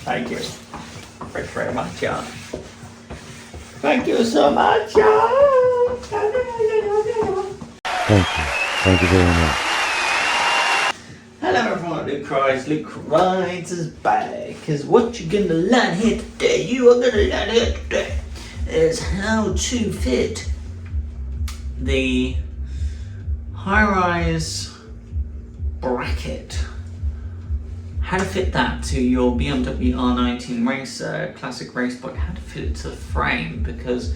Thank you. Thank you very much, John. Thank you so much, John. Thank you very much. Hello everyone, Luke Rides is back. Cause what you're gonna learn here today, is how to fit the high-rise bracket. How to fit that to your BMW R NineT Racer, classic race bike. How to fit it to the frame, because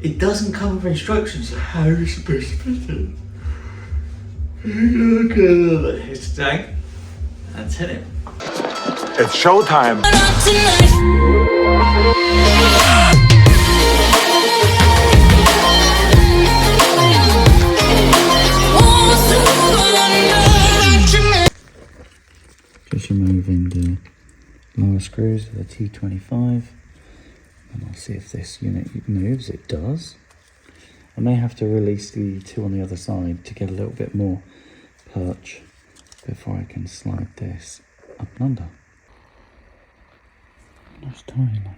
it doesn't come with instructions of how you're supposed to fit it. Here today, let's hit it. It's showtime. Just removing the lower screws of the T25, and I'll see if this unit moves. It does. I may have to release the two on the other side to get a little bit more perch before I can slide this up and under. Nice tie alignment.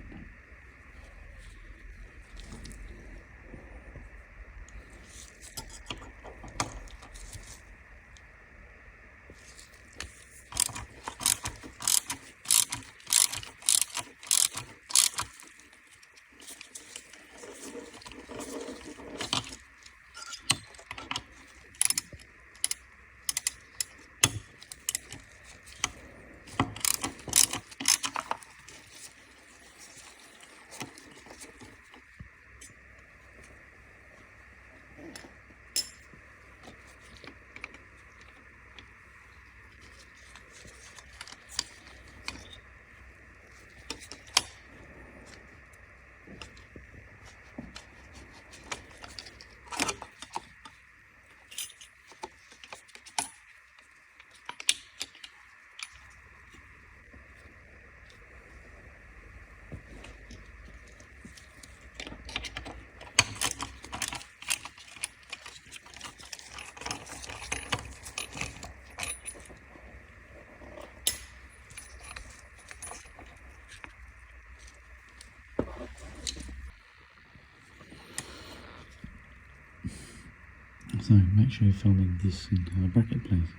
So make sure you're filming this entire bracket, please.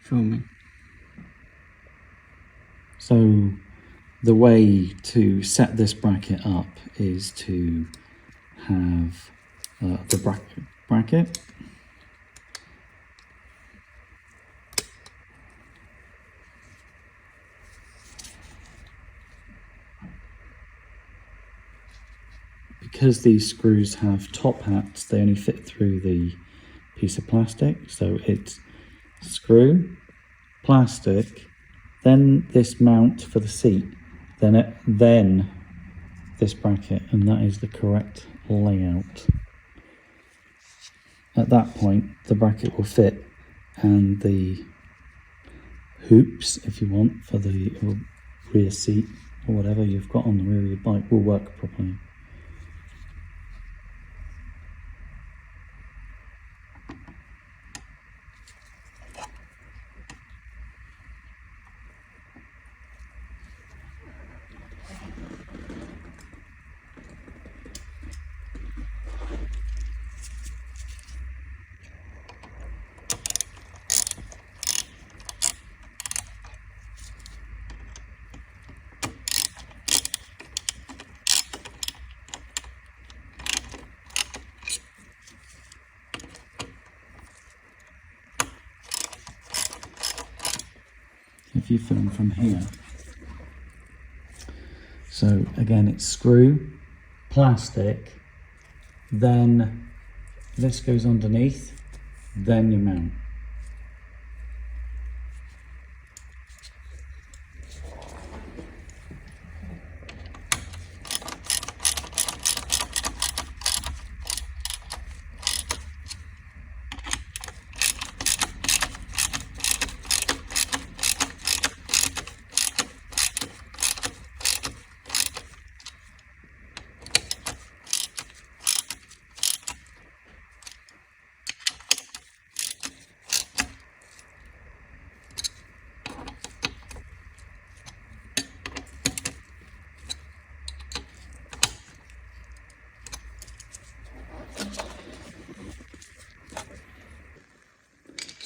Filming. So the way to set this bracket up is to have the bracket. Because these screws have top hats, they only fit through the piece of plastic. So it's screw, plastic, then this mount for the seat, then this bracket, and that is the correct layout. At that point, the bracket will fit, and the hoops, if you want, for the rear seat or whatever you've got on the rear of your bike will work properly. If you film from here, so again it's screw, plastic, then this goes underneath, then your mount.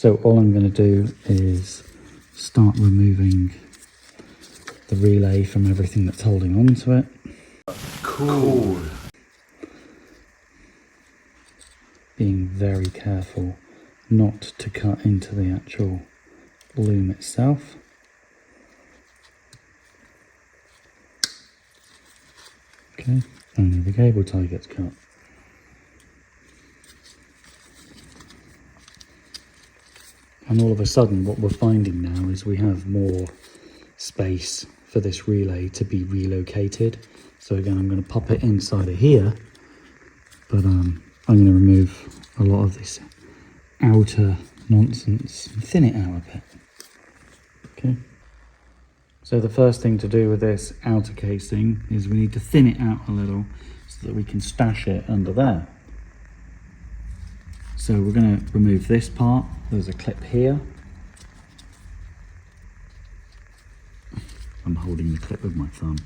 So all I'm going to do is start removing the relay from everything that's holding on to it. Cool. Being very careful not to cut into the actual loom itself. Okay, only the cable tie gets cut. And all of a sudden what we're finding now is we have more space for this relay to be relocated. So again, I'm going to pop it inside of here, but I'm going to remove a lot of this outer nonsense and thin it out a bit. Okay. So the first thing to do with this outer casing is we need to thin it out a little so that we can stash it under there. So we're going to remove this part. There's a clip here. I'm holding the clip with my thumb.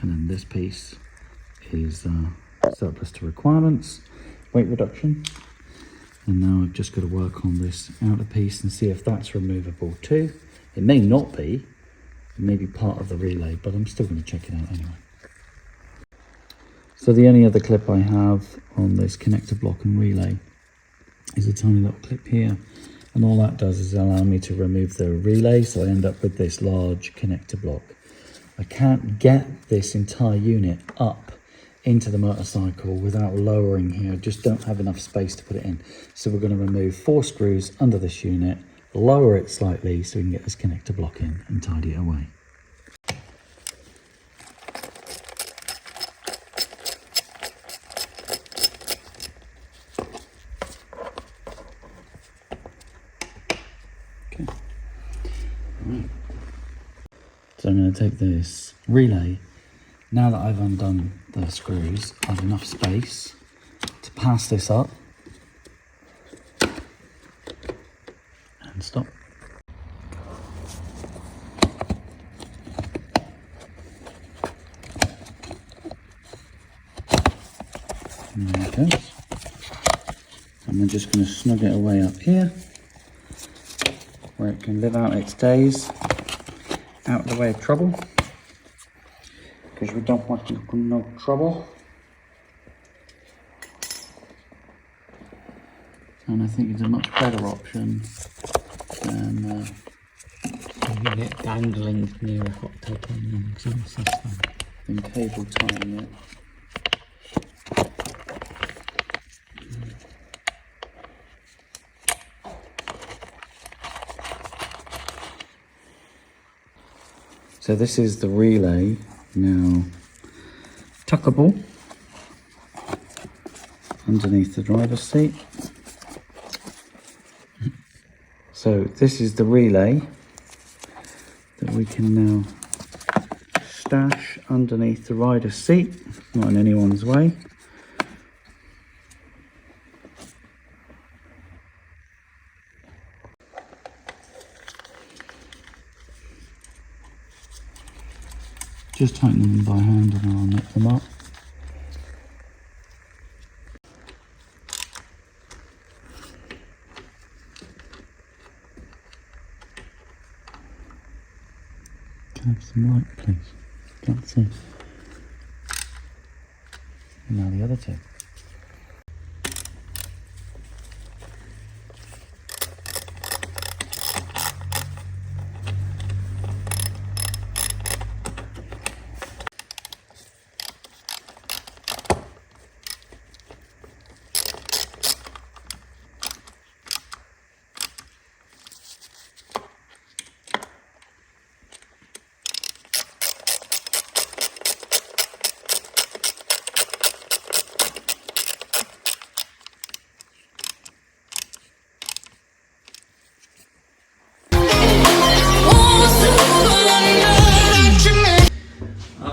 And then this piece is surplus to requirements, weight reduction. And now I've just got to work on this outer piece and see if that's removable too. It may not be. It may be part of the relay, but I'm still going to check it out anyway. So the only other clip I have on this connector block and relay is a tiny little clip here, and all that does is allow me to remove the relay, so I end up with this large connector block. I can't get this entire unit up into the motorcycle without lowering here. I just don't have enough space to put it in. So we're going to remove 4 screws under this unit, lower it slightly so we can get this connector block in and tidy it away. Okay. Right. So I'm going to take this relay. Now that I've undone the screws, I have enough space to pass this up and stop. And there it goes. And we're just going to snug it away up here where it can live out its days, out of the way of trouble, because we don't want no trouble. And I think it's a much better option than Leaving it dangling near a hot titanium exhaust system. than cable tying it. So this is the relay now tuckable underneath the driver's seat. So this is the relay that we can now stash underneath the rider's seat, not in anyone's way. Just tighten them by hand and I'll knit them up. Can I have some light, please? Can't see. And now the other two.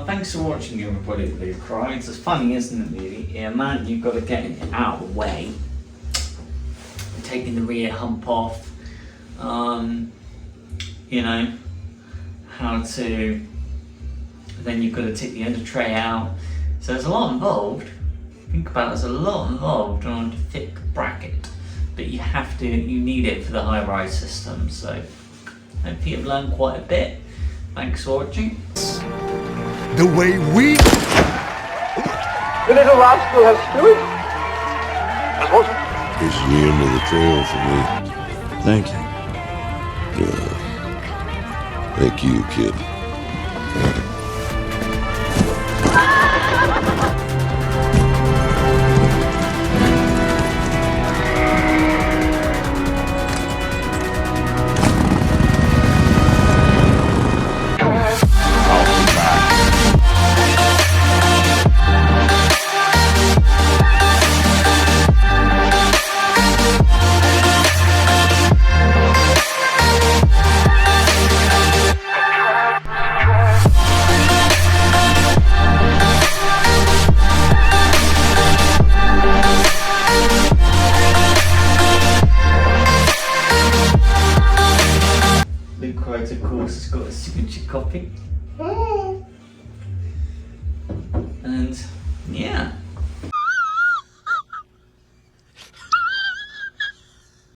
Thanks for watching everybody at Blue Cry. It's funny, isn't it, really? The amount you've got to get it out of the way. Taking the rear hump off. You know, how to... Then you've got to take the under tray out. So there's a lot involved. Think about it, there's a lot involved trying to fit the bracket but you need it for the high rise system. So hopefully you've learned quite a bit. Thanks for watching. The way we... The little rascal has fluid. This is the end of the trail for me. Thank you. Thank you, kid. Of course, has got a signature copy. And yeah.